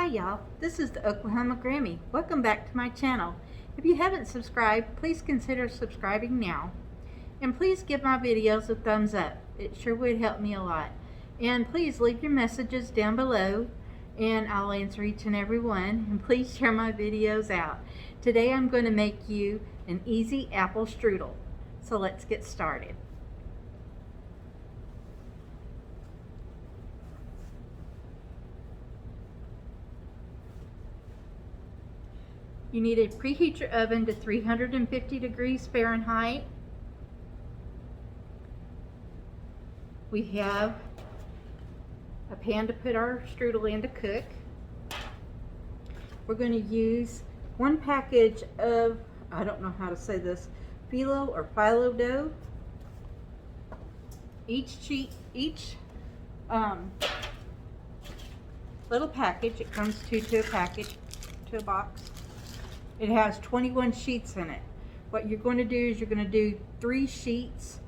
y'all, this is the Oklahoma Grammy. Welcome back to my channel. If you haven't subscribed, please consider subscribing now. And please give my videos a thumbs up. It sure would help me a lot. And please leave your messages down below and I'll answer each and every one. And please share my videos out. Today I'm going to make you an easy apple strudel. So let's get started. You need to preheat your oven to 350 degrees Fahrenheit. We have a pan to put our strudel in to cook. We're going to use one package of, I don't know how to say this, phyllo or phyllo dough. Each little package, it comes to a package, to a box. It has 21 sheets in it. What you're going to do is you're going to do 3 sheets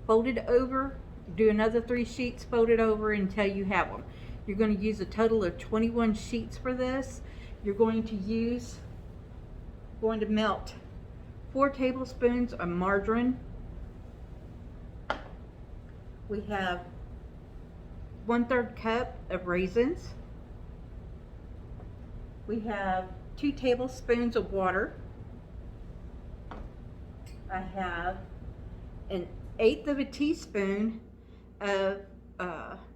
folded over, do another 3 sheets folded over until you have them. You're going to use a total of 21 sheets for this. You're going to melt 4 tablespoons of margarine. We have 1/3 cup of raisins. We have 2 tablespoons of water. I have an 1/8 of a teaspoon of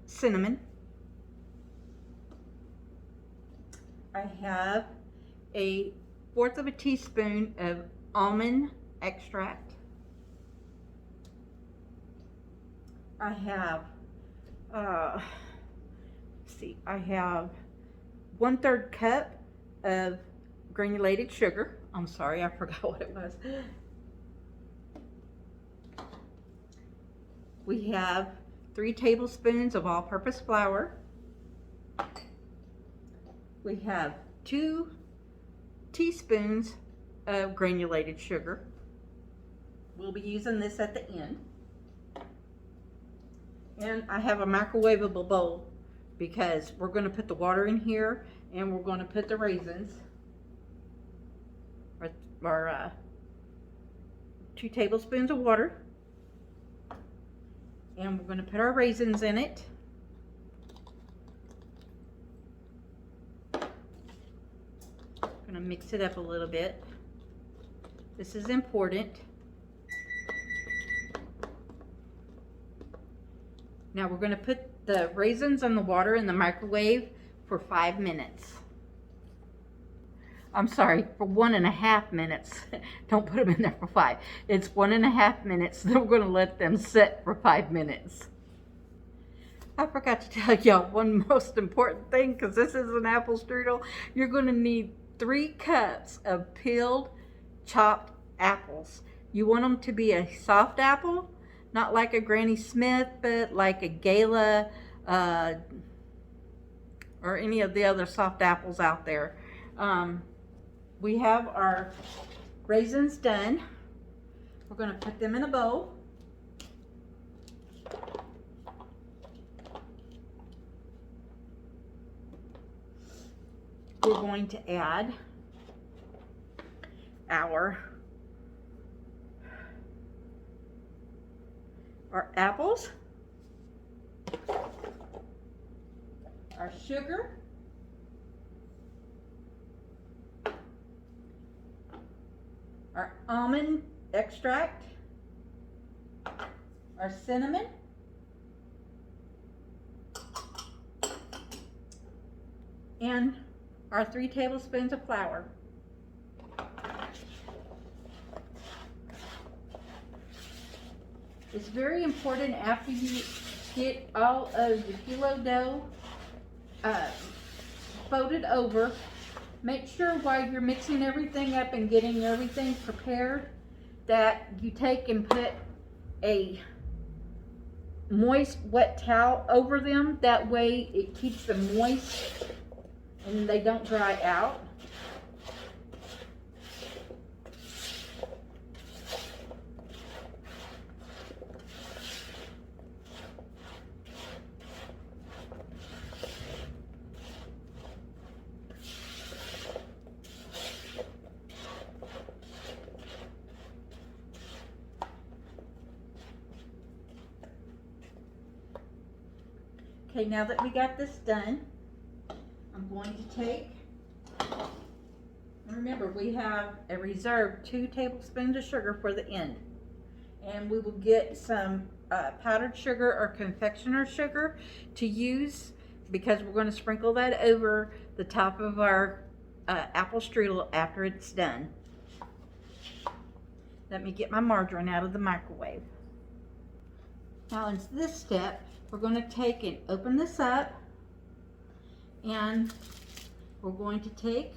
cinnamon. I have a 1/4 of a teaspoon of almond extract. I have I have 1/3 cup of granulated sugar. I'm sorry, I forgot what it was. We have 3 tablespoons of all-purpose flour. We have 2 teaspoons of granulated sugar. We'll be using this at the end. And I have a microwavable bowl because we're going to put the water in here and we're going to put the raisins, or 2 tablespoons of water, and we're going to put our raisins in it. I'm going to mix it up a little bit. This is important. Now we're going to put the raisins and the water in the microwave for 5 minutes. I'm sorry, for 1.5 minutes. Don't put them in there for 5. It's 1.5 minutes. Then we're going to let them sit for 5 minutes. I forgot to tell y'all one most important thing, because this is an apple strudel. You're going to need 3 cups of peeled, chopped apples. You want them to be a soft apple, not like a Granny Smith, but like a Gala, or any of the other soft apples out there. We have our raisins done. We're going to put them in a bowl. We're going to add our apples, our sugar, our almond extract, our cinnamon, and our 3 tablespoons of flour. It's very important after you get all of the phyllo dough folded over, make sure while you're mixing everything up and getting everything prepared that you take and put a moist wet towel over them. That way it keeps them moist and they don't dry out. Okay, now that we got this done, I'm going to take, and remember we have a reserved 2 tablespoons of sugar for the end. And we will get some powdered sugar or confectioner's sugar to use, because we're going to sprinkle that over the top of our apple strudel after it's done. Let me get my margarine out of the microwave. Now in this step, we're going to take and open this up, and we're going to take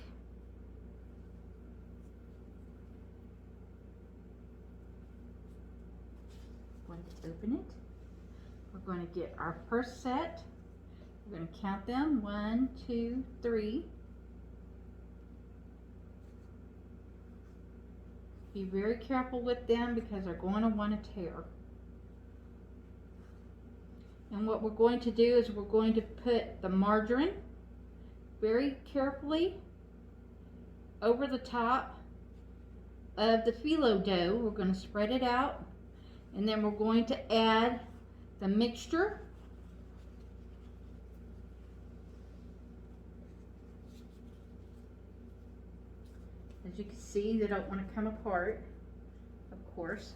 open it. We're going to get our first set. We're going to count them 1, 2, 3. Be very careful with them because they're going to want to tear. And what we're going to do is we're going to put the margarine very carefully over the top of the phyllo dough. We're going to spread it out. And then we're going to add the mixture. As you can see, they don't want to come apart, of course.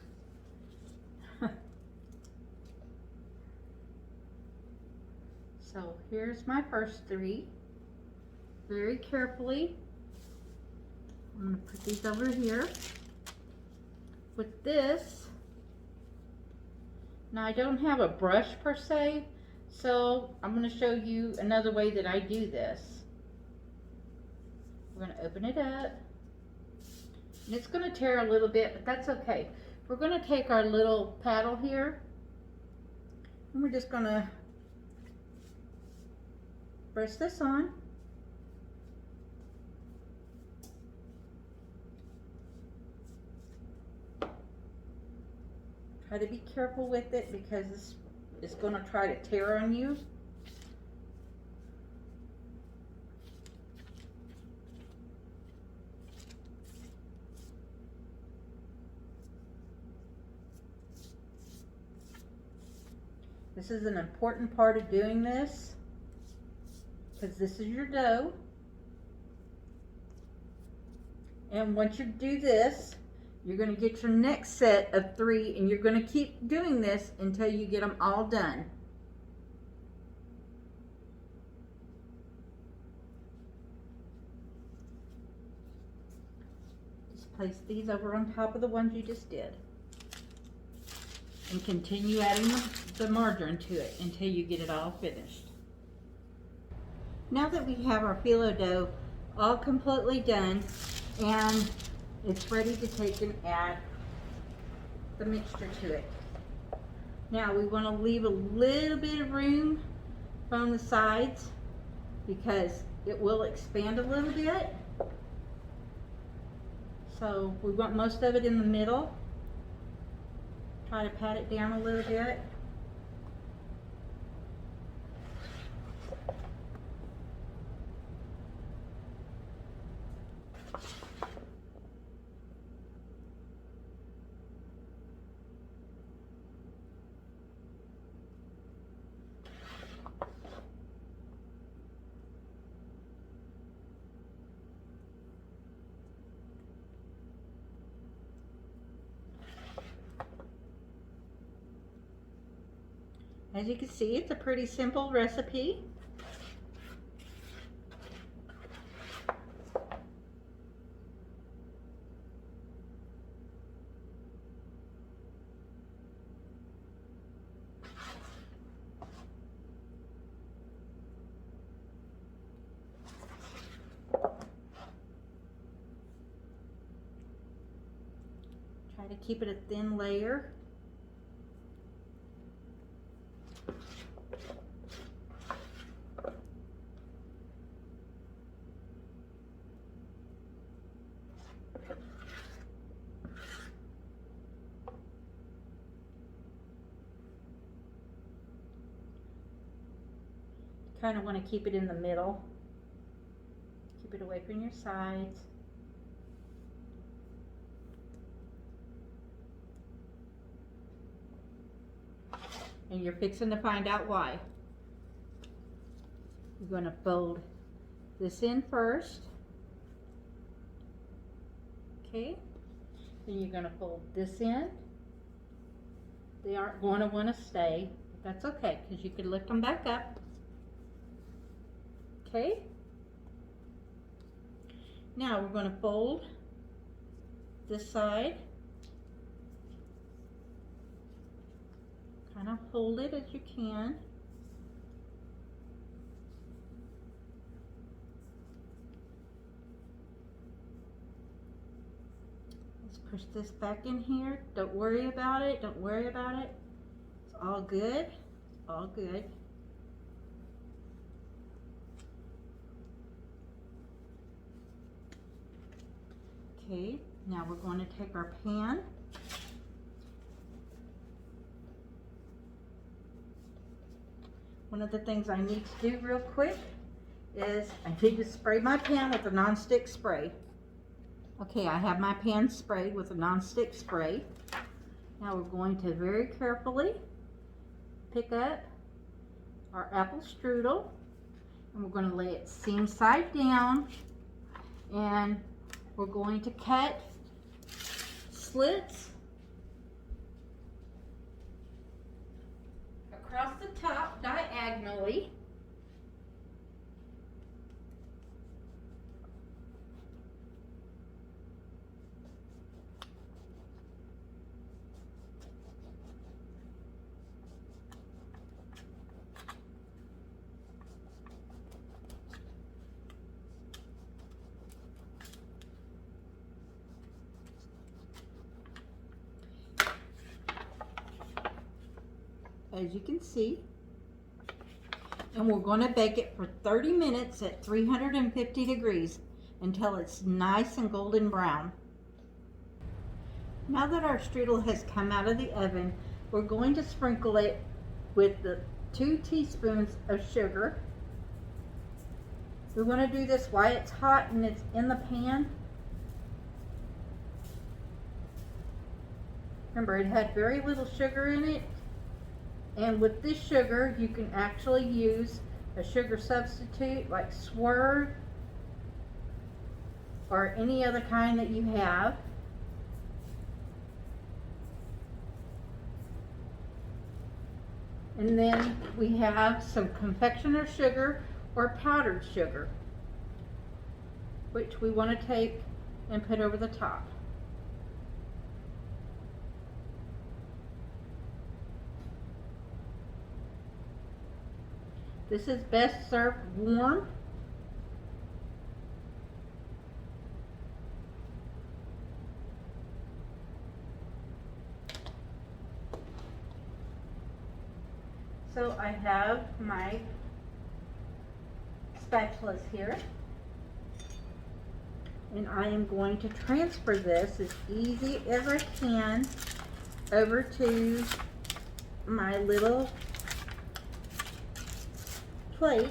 So here's my first 3. Very carefully, I'm going to put these over here. With this, now I don't have a brush per se, so I'm going to show you another way that I do this. We're going to open it up, and it's going to tear a little bit, but that's okay. We're going to take our little paddle here, and we're just going to press this on. Try to be careful with it because this is going to try to tear on you. This is an important part of doing this because this is your dough. And once you do this, you're going to get your next set of 3, and you're going to keep doing this until you get them all done. Just place these over on top of the ones you just did. And continue adding the margarine to it until you get it all finished. Now that we have our phyllo dough all completely done, and it's ready to take and add the mixture to it. Now we want to leave a little bit of room from the sides because it will expand a little bit. So we want most of it in the middle. Try to pat it down a little bit. As you can see, it's a pretty simple recipe. Try to keep it a thin layer. Kind of want to keep it in the middle. Keep it away from your sides. And you're fixing to find out why. You're going to fold this in first. Okay. Then you're going to fold this in. They aren't going to want to stay, but that's okay because you can lift them back up. Okay. Now we're going to fold this side. Kind of hold it as you can. Let's push this back in here. Don't worry about it. Don't worry about it. It's all good. It's all good. Okay, now we're going to take our pan. One of the things I need to do real quick is I need to spray my pan with a nonstick spray. Okay, I have my pan sprayed with a nonstick spray. Now we're going to very carefully pick up our apple strudel and we're going to lay it seam side down, and we're going to cut slits across the top diagonally. As you can see, and we're going to bake it for 30 minutes at 350 degrees until it's nice and golden brown. Now that our strudel has come out of the oven, we're going to sprinkle it with the 2 teaspoons of sugar. We want to do this while it's hot and it's in the pan. Remember, it had very little sugar in it. And with this sugar, you can actually use a sugar substitute like Swerve or any other kind that you have. And then we have some confectioner sugar or powdered sugar, which we want to take and put over the top. This is best served warm. So I have my spatulas here, and I am going to transfer this as easy as I can over to my little plate.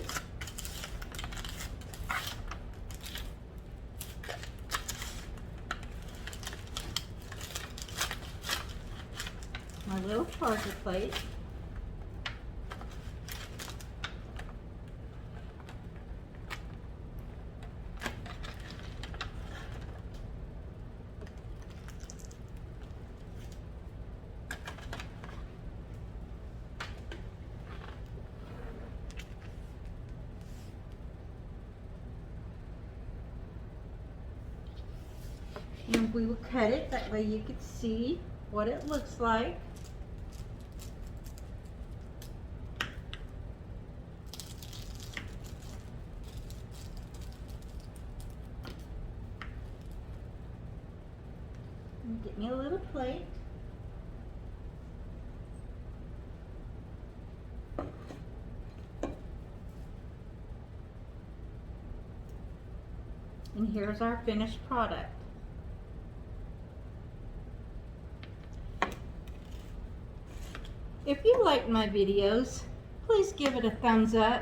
My little charger plate. And we will cut it, that way you can see what it looks like. And get me a little plate. And here's our finished product. If you like my videos, please give it a thumbs up.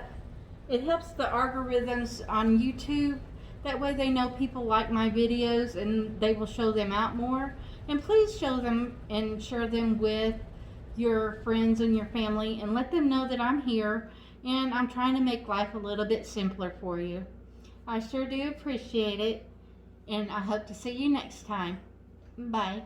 It helps the algorithms on YouTube. That way they know people like my videos and they will show them out more. And please show them and share them with your friends and your family and let them know that I'm here And I'm trying to make life a little bit simpler for you. I sure do appreciate it, and I hope to see you next time. Bye.